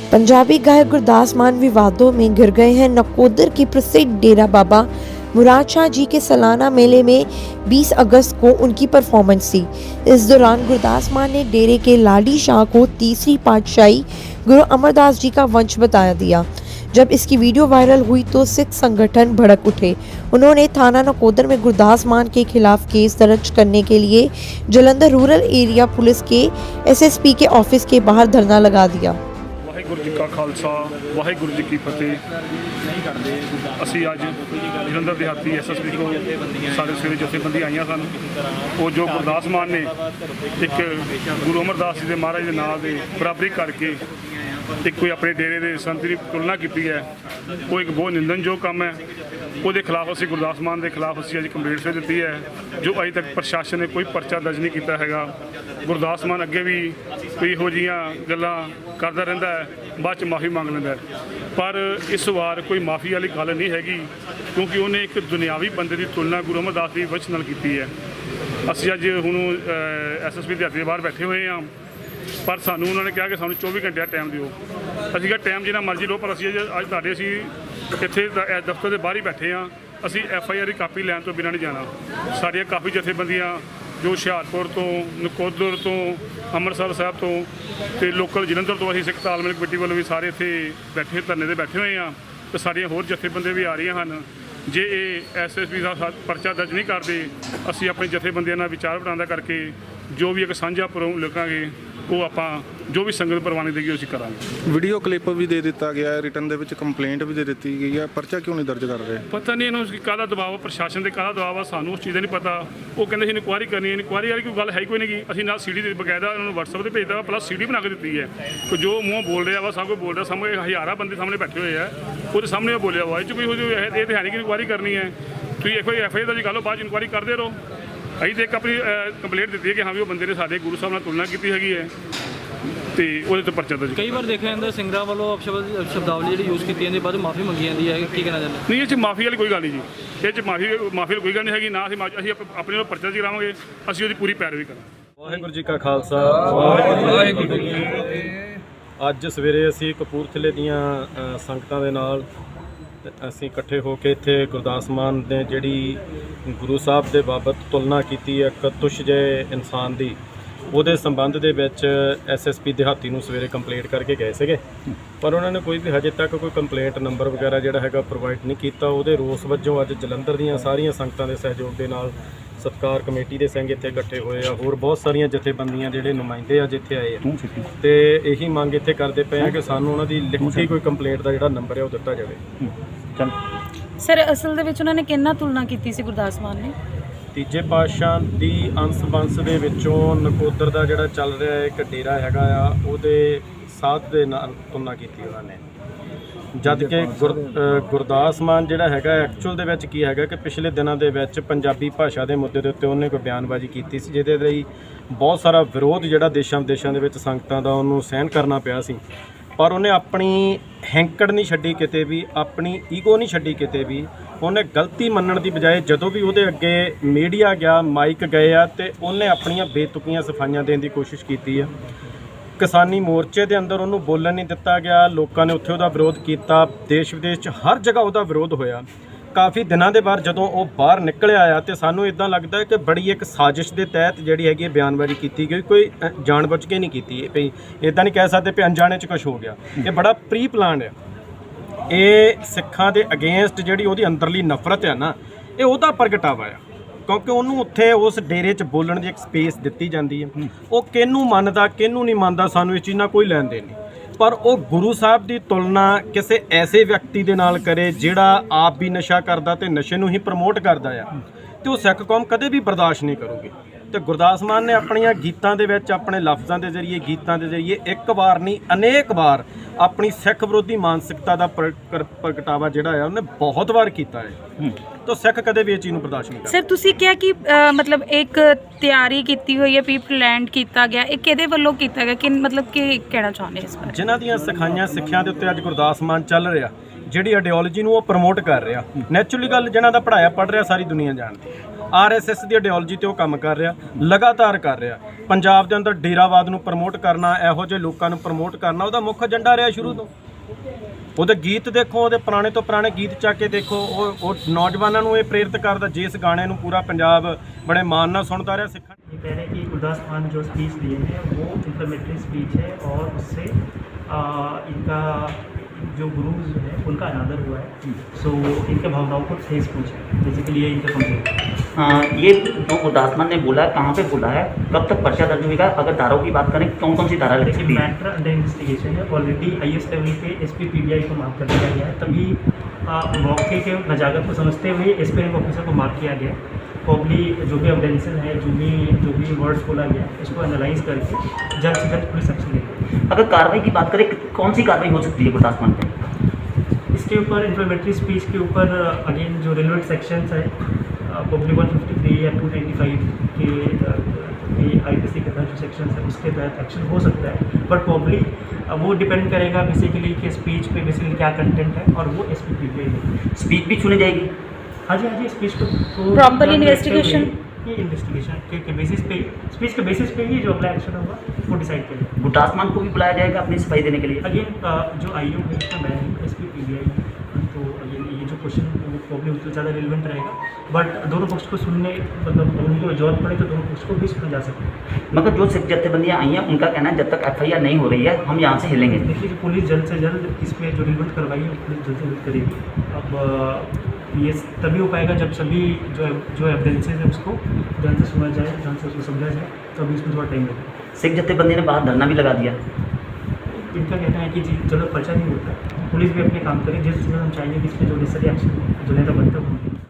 पंजाबी गायक गुरदास मान विवादों में घिर गए हैं। नकोदर के प्रसिद्ध डेरा बाबा मुराद शाह जी के सालाना मेले में 20 अगस्त को उनकी परफॉर्मेंस थी। इस दौरान गुरदास मान ने डेरे के लाडी शाह को तीसरी पातशाही गुरु अमरदास जी का वंश बताया दिया। जब इसकी वीडियो वायरल हुई तो सिख संगठन भड़क उठे। उन्होंने थाना नकोदर में गुरदास मान के खिलाफ केस दर्ज करने के लिए जलंधर रूरल एरिया पुलिस के SSP के ऑफिस के बाहर धरना लगा दिया। वाहिगुरू जी का खालसा वाहिगुरू जी की फतेह। ਅਸੀਂ ਅੱਜ ਜਲੰਧਰ ਦਿਹਾਤੀ SSP को साढ़े सवेरे जथेबंदी आईਆਂ ਸਨ। ਉਹ ਜੋ ਗੁਰਦਾਸ ਮਾਨ ਨੇ ਇੱਕ ਗੁਰੂ ਅਮਰਦਾਸ ਜੀ ਦੇ ਮਹਾਰਾਜ ਦੇ ਨਾਂ ਦੇ ਬਰਾਬਰੀ ਕਰਕੇ एक कोई अपने डेरे के संत की तुलना की है, वो एक बहुत निंदनयोग काम है। वो खिलाफ असी गुरदास मान के खिलाफ असी अज कंप्लेंट से दी है, जो अजे तक प्रशासन ने कोई परचा दर्ज नहीं किया है। गुरदास मान अगे भी कोई इहो जिहियां गल्लां करता रहिंदा है, बाद च माफ़ी मंग लैंदा है। पर इस वार कोई माफ़ी वाली गल नहीं हैगी, क्योंकि उन्हें एक दुनियावी बंदे की तुलना गुरु अमरदास जी वंश नाल कीती है। असी अज हुण SSP दिहाती दे बाहर बैठे हुए हैं, पर सानू उन्होंने कहा कि सानू 24 घंटे टाइम दिओ। असीं कहा टाइम जिन्ना मर्जी लो, पर असीं अज तुहाडे असीं इत्थे दफ्तर के बाहर ही बैठे हाँ। असीं FIR की कापी लैन तो बिना नहीं जाना। साड़ियाँ काफ़ी जथेबंदियाँ जो हुशियारपुर तो, नकोदर तो, अमृतसर साहब तो लोकल जलंधर तो असीं सिख तालमेल कमेटी वालों भी सारे इत्थे बैठे धरने से बैठे हुए हैं। तो साड़ियाँ होर जथेबंदियाँ भी आ रही हैं। जे ये SSP का परचा दर्ज नहीं करते, असीं अपनी जथेबंदियां नाल विचार वटांदरा करके जो भी एक साझा प्रोग्राम लिखांगे, वो आप जो भी संगत परवानी देगी उसी करांगे। वीडियो क्लिप भी दे दिता गया है, रिटर्न दे विच कंप्लेंट भी दे दी गई है, परचा क्यों नहीं दर्ज कर रहे? पता नहीं इन्होंने काहदा दबाव, प्रशासन के काहदा दबाव, सानू उस चीज़ का नहीं पता। वो कहते इनकुआरी करनी है, इनकुआरी वाली कोई गल है कोई नहीं। असीं ना CD बकायदा उन्होंने WhatsApp पर भेजता, प्लस CD बना के दी है। तो जो मुँह बोल रहा वा, सब कोई बोल रहा, सामने हज़ारा बंदे सामने बैठे हुए हैं, वो सामने बोलिया हुआ है। कोई जो है तो है नहीं कि इंकुआरी करनी है। तो FIR दर्ज कर लो, बाद इंकुआरी करते रहो। अभी तो एक अपनी कंप्लेंट दी है कि हाँ भी वो बंदे ने साढ़े गुरु साहब ने तुलना की हैगी है, तो वो तो परचा दर्ज। कई बार देखा जाता सिंगरां वालों शब्दावली जी यूज़ की जाती, बाद माफ़ी मंगी जाती है, की कहना चाहते? नहीं, ये माफ़ी वाली कोई गल नहीं जी। ये माफ़ी वाली कोई गल नहीं हैगी। ना असीं अपने परचा करावांगे, असीं उसकी पूरी पैरवी करांगे। वाहिगुरू जी का खालसा वाहिगुरू जी की फतेह। अज सवेरे असीं कपूरथले दीआं संगतां दे नाल असीं इकट्ठे होकर इत्थे गुरदास मान ने जिहड़ी गुरु साहब दे बाबत तुलना कीती है एक तुछ जे इंसान दी, ਉਹਦੇ ਸੰਬੰਧ ਦੇ ਵਿੱਚ SSP ਦਿਹਾਤੀ ਨੂੰ ਸਵੇਰੇ ਕੰਪਲੇਂਟ ਕਰਕੇ ਗਏ ਸੀਗੇ, ਪਰ ਉਹਨਾਂ ਨੇ ਕੋਈ ਵੀ ਹਜੇ ਤੱਕ ਕੋਈ ਕੰਪਲੇਂਟ ਨੰਬਰ ਵਗੈਰਾ ਜਿਹੜਾ ਹੈਗਾ ਪ੍ਰੋਵਾਈਡ ਨਹੀਂ ਕੀਤਾ। ਉਹਦੇ ਰੋਸ ਵਜੋਂ ਅੱਜ ਜਲੰਧਰ ਦੀਆਂ ਸਾਰੀਆਂ ਸੰਗਤਾਂ ਦੇ ਸਹਿਯੋਗ ਦੇ ਨਾਲ ਸਤਿਕਾਰ ਕਮੇਟੀ ਦੇ ਸਿੰਘ ਇੱਥੇ ਇਕੱਠੇ ਹੋਏ ਆ, ਹੋਰ ਬਹੁਤ ਸਾਰੀਆਂ ਜਥੇਬੰਦੀਆਂ ਜਿਹੜੇ ਨੁਮਾਇੰਦੇ ਅੱਜ ਇੱਥੇ ਆਏ ਆ, ਤੇ ਇਹੀ ਮੰਗ ਇੱਥੇ ਕਰਦੇ ਪਏ ਆ ਕਿ ਸਾਨੂੰ ਉਹਨਾਂ ਦੀ ਲਿਖਤੀ ਕੋਈ ਕੰਪਲੇਂਟ ਦਾ ਜਿਹੜਾ ਨੰਬਰ ਹੈ ਉਹ ਦਿੱਤਾ ਜਾਵੇ। ਸਰ ਅਸਲ ਦੇ ਵਿੱਚ ਉਹਨਾਂ ਨੇ ਕਿੰਨਾ ਤੁਲਨਾ ਕੀਤੀ ਸੀ ਗੁਰਦਾਸ ਮਾਨ ਨੇ? ਤੀਜੇ ਪਾਤਸ਼ਾਹ ਦੀ ਅੰਸ ਬੰਸ ਦੇ ਵਿੱਚੋਂ ਨਕੋਦਰ ਦਾ ਜਿਹੜਾ ਚੱਲ ਰਿਹਾ ਇੱਕ ਡੇਰਾ ਹੈਗਾ ਆ, ਉਹਦੇ ਸਾਧ ਦੇ ਨਾਲ ਤੁਲਨਾ ਕੀਤੀ ਉਹਨਾਂ ਨੇ। ਜਦ ਕਿ ਗੁਰਦਾਸ ਮਾਨ ਜਿਹੜਾ ਹੈਗਾ ਐਕਚੁਅਲ ਦੇ ਵਿੱਚ ਕੀ ਹੈਗਾ ਕਿ ਪਿਛਲੇ ਦਿਨਾਂ ਦੇ ਵਿੱਚ ਪੰਜਾਬੀ ਭਾਸ਼ਾ ਦੇ ਮੁੱਦੇ ਦੇ ਉੱਤੇ ਉਹਨੇ ਕੋਈ ਬਿਆਨਬਾਜ਼ੀ ਕੀਤੀ ਸੀ, ਜਿਹਦੇ ਲਈ ਬਹੁਤ ਸਾਰਾ ਵਿਰੋਧ ਜਿਹੜਾ ਦੇਸ਼ਾਂ ਵਿਦੇਸ਼ਾਂ ਦੇ ਵਿੱਚ ਸੰਗਤਾਂ ਦਾ ਉਹਨੂੰ ਸਹਿਣ ਕਰਨਾ ਪਿਆ ਸੀ। ਪਰ ਉਹਨੇ ਆਪਣੀ ਹੈਂਕੜ ਨਹੀਂ ਛੱਡੀ ਕਿਤੇ ਵੀ, ਆਪਣੀ ਈਗੋ ਨਹੀਂ ਛੱਡੀ ਕਿਤੇ ਵੀ। ਉਹਨੇ ਗਲਤੀ ਮੰਨਣ ਦੀ ਬਜਾਏ ਜਦੋਂ ਵੀ ਉਹਦੇ ਅੱਗੇ ਮੀਡੀਆ ਗਿਆ, ਮਾਈਕ ਗਏ ਆ, ਤੇ ਉਹਨੇ ਆਪਣੀਆਂ ਬੇਤੁਕੀਆਂ ਸਫਾਈਆਂ ਦੇਣ ਦੀ ਕੋਸ਼ਿਸ਼ ਕੀਤੀ ਆ। ਕਿਸਾਨੀ ਮੋਰਚੇ ਦੇ ਅੰਦਰ ਉਹਨੂੰ ਬੋਲਣ ਨਹੀਂ ਦਿੱਤਾ ਗਿਆ, ਲੋਕਾਂ ਨੇ ਉੱਥੇ ਉਹਦਾ ਵਿਰੋਧ ਕੀਤਾ, ਦੇਸ਼ ਵਿਦੇਸ਼ 'ਚ ਹਰ ਜਗ੍ਹਾ ਉਹਦਾ ਵਿਰੋਧ ਹੋਇਆ। ਕਾਫੀ ਦਿਨਾਂ ਦੇ ਬਾਅਦ ਜਦੋਂ ਉਹ ਬਾਹਰ ਨਿਕਲਿਆ ਆ, ਤੇ ਸਾਨੂੰ ਇੱਦਾਂ ਲੱਗਦਾ ਕਿ ਬੜੀ ਇੱਕ ਸਾਜ਼ਿਸ਼ ਦੇ ਤਹਿਤ ਜਿਹੜੀ ਹੈਗੀ ਹੈ ਬਿਆਨਬਾਜ਼ੀ ਕੀਤੀ ਗਈ, ਕੋਈ ਜਾਣਬੁੱਝ ਕੇ ਨਹੀਂ ਕੀਤੀ। ਭਈ ਇੱਦਾਂ ਨਹੀਂ ਕਹਿ ਸਕਦੇ ਵੀ ਅਣਜਾਣੇ 'ਚ ਕੁਛ ਹੋ ਗਿਆ, ਇਹ ਬੜਾ ਪ੍ਰੀ ਪਲਾਨ ਹੈ। ਇਹ ਸਿੱਖਾਂ ਦੇ ਅਗੇਂਸਟ ਜਿਹੜੀ ਉਹਦੀ ਅੰਦਰਲੀ ਨਫ਼ਰਤ ਹੈ ਨਾ, ਇਹ ਉਹਦਾ ਪ੍ਰਗਟਾਵਾ ਆ, ਕਿਉਂਕਿ ਉਹਨੂੰ ਉੱਥੇ ਉਸ ਡੇਰੇ 'ਚ ਬੋਲਣ ਦੀ ਇੱਕ ਸਪੇਸ ਦਿੱਤੀ ਜਾਂਦੀ ਹੈ। ਉਹ ਕਿਹਨੂੰ ਮੰਨਦਾ ਕਿਹਨੂੰ ਨਹੀਂ ਮੰਨਦਾ, ਸਾਨੂੰ ਇਸ ਚੀਜ਼ ਨਾਲ ਕੋਈ ਲੈਣ ਦੇਣ ਨਹੀਂ, ਪਰ ਉਹ ਗੁਰੂ ਸਾਹਿਬ ਦੀ ਤੁਲਨਾ ਕਿਸੇ ਐਸੇ ਵਿਅਕਤੀ ਦੇ ਨਾਲ ਕਰੇ ਜਿਹੜਾ ਆਪ ਵੀ ਨਸ਼ਾ ਕਰਦਾ ਤੇ ਨਸ਼ੇ ਨੂੰ ਹੀ ਪ੍ਰਮੋਟ ਕਰਦਾ ਆ, ਤੇ ਉਹ ਸਿੱਖ ਕੌਮ ਕਦੇ ਵੀ ਬਰਦਾਸ਼ਤ ਨਹੀਂ ਕਰੂਗੀ। ਤੇ ਗੁਰਦਾਸ ਮਾਨ ਨੇ ਆਪਣੀਆਂ ਗੀਤਾਂ ਦੇ ਵਿੱਚ, ਆਪਣੇ ਲਫ਼ਜ਼ਾਂ ਦੇ ਜ਼ਰੀਏ, ਗੀਤਾਂ ਦੇ ਜ਼ਰੀਏ ਇੱਕ ਵਾਰ ਨਹੀਂ ਅਨੇਕ ਵਾਰ ਆਪਣੀ ਸਿੱਖ ਵਿਰੋਧੀ ਮਾਨਸਿਕਤਾ ਦਾ ਪ੍ਰਗਟਾਵਾ ਜਿਹੜਾ ਹੈ ਉਹਨੇ ਬਹੁਤ ਵਾਰ ਕੀਤਾ ਹੈ। ਤਾਂ ਸਿੱਖ ਕਦੇ ਵੀ ਇਹ ਚੀਜ਼ ਨੂੰ ਬਰਦਾਸ਼ਤ ਨਹੀਂ ਕਰਦਾ। ਸਰ ਤੁਸੀਂ ਕਿਹਾ ਕਿ ਮਤਲਬ ਇੱਕ ਤਿਆਰੀ ਕੀਤੀ ਹੋਈ ਹੈ, ਪ੍ਰੀ ਪਲਾਨਡ ਕੀਤਾ ਗਿਆ, ਇਹ ਕਿਹਦੇ ਵੱਲੋਂ ਕੀਤਾ ਗਿਆ, ਕਿ ਮਤਲਬ ਕੀ ਕਹਿਣਾ ਚਾਹੁੰਦੇ ਇਸ ਬਾਰੇ? ਜਿਨ੍ਹਾਂ ਦੀਆਂ ਸਿਖਾਈਆਂ ਸਿੱਖਿਆ ਦੇ ਉੱਤੇ ਅੱਜ ਗੁਰਦਾਸ ਮਾਨ ਚੱਲ ਰਿਹਾ, ਜਿਹੜੀ ਆਈਡੀਓਲੋਜੀ ਨੂੰ ਉਹ ਪ੍ਰਮੋਟ ਕਰ ਰਿਹਾ, ਨੈਚੁਰਲੀ ਗੱਲ ਜਿਹਨਾਂ ਦਾ ਪੜ੍ਹਾਇਆ ਪੜ੍ਹ ਰਿਹਾ ਸਾਰੀ ਦੁਨੀਆ ਜਾਣਦੀ ਹੈ। RSS ਦੀ ਆਈਡੀਓਲੋਜੀ ਤੇ ਉਹ ਕੰਮ ਕਰ ਰਿਹਾ, ਲਗਾਤਾਰ ਕਰ ਰਿਹਾ। ਪੰਜਾਬ ਦੇ ਅੰਦਰ ਡੇਰਾਵਾਦ ਨੂੰ ਪ੍ਰਮੋਟ ਕਰਨਾ, ਇਹੋ ਜਿਹੇ ਲੋਕਾਂ ਨੂੰ ਪ੍ਰਮੋਟ ਕਰਨਾ ਉਹਦਾ ਮੁੱਖ ਏਜੰਡਾ ਰਿਹਾ ਸ਼ੁਰੂ ਤੋਂ। ਉਹਦੇ ਗੀਤ ਦੇਖੋ, ਉਹਦੇ ਪੁਰਾਣੇ ਤੋਂ ਪੁਰਾਣੇ ਗੀਤ ਚੱਕ ਕੇ ਦੇਖੋ, ਉਹ ਨੌਜਵਾਨਾਂ ਨੂੰ ਇਹ ਪ੍ਰੇਰਿਤ ਕਰਦਾ। ਜਿਸ ਗਾਣੇ ਨੂੰ ਪੂਰਾ ਪੰਜਾਬ ਬੜੇ ਮਾਣ ਨਾਲ सुनता रहा सिखा। ये कह रहे हैं कि गुरदास मान जो स्पीच दिए हैं वो इंफॉर्मेटरी स्पीच है और उससे इनका जो गुरुज है उनका अनादर हुआ है। सो इनके भावनाओं को ठेस पहुँचा, बेसिकली ये इनका कंप्लेंट। ये जो गुरदास मान ने बोला है, कहाँ पे बोला है, कब तक पर्चा दर्ज होगा? अगर धाराओं की बात करें, कौन कौन सी धारा लग देखिए, सकती है? मैटर अंडर इन्वेस्टिगेशन है। ऑलरेडी हाईएस्ट लेवल पे SP PBI को मार्क कर दिया गया है। तभी मौके के नजाकत को समझते हुए SP रैंक ऑफिसर को मार्क किया गया। प्रॉब्ली जो भी एविडेंसेस है, जो भी वर्ड्स बोला गया, इसको एनालाइज करके जल्द से जल्द पुलिस एक्शन लेगी। अगर कार्रवाई की बात करें, कौन सी कार्रवाई हो सकती है गुरदास मान पे? इसके ऊपर इंफ्लेमेटरी स्पीच के ऊपर अगेन जो रिलेवेंट सेक्शंस है, प्रॉब्ली 153 या 295 के IPC के तहत जो सेक्शंस है उसके तहत एक्शन हो सकता है। बट प्रॉब्ली वो डिपेंड करेगा बेसिकली कि स्पीच पे बेसिकली क्या कंटेंट है, और वो SP PBI स्पीच भी सुनी जाएगी? हाँ जी, स्पीच को Properly investigation? ये इन्वेस्टिगेशन के बेसिस पे, स्पीच के बेसिस पे ही जो अगला एक्शन होगा वो डिसाइड करेगा। गुरदास मान को भी बुलाया जाएगा अपनी सफाई देने के लिए? अगेन जो IU है उसका मैं SP PBI, तो ये जो क्वेश्चन वो प्रॉब्लम उससे ज़्यादा रिलेवेंट रहेगा। बट दोनों पक्ष को सुनने, मतलब उनको जरूरत पड़े तो दोनों पक्ष को भी सुना जा सकता है। मगर जो सिख जत्थेबंदियाँ आई हैं उनका कहना है जब तक FIR नहीं हो रही है हम यहाँ से हिलेंगे। देखिए, पुलिस जल्द से जल्द इसमें जो रिलेवेंट कार्रवाई है पुलिस जल्द से जल्द करेगी। अब ये तभी हो पाएगा जब सभी जो एविडेंसेस है उसको ध्यान से सुना जाए, ध्यान से उसको समझा जाए, तभी इसमें थोड़ा टाइम लगेगा। सिख जत्थेबंदी ने बाहर धरना भी लगा दिया। इनका कहना है कि जी जल्द पर्चा नहीं होता, पुलिस भी अपने काम करे। जल्द से जल्द हम चाहेंगे कि इसमें जो नेसेसरी एक्शन जो लेना बनता है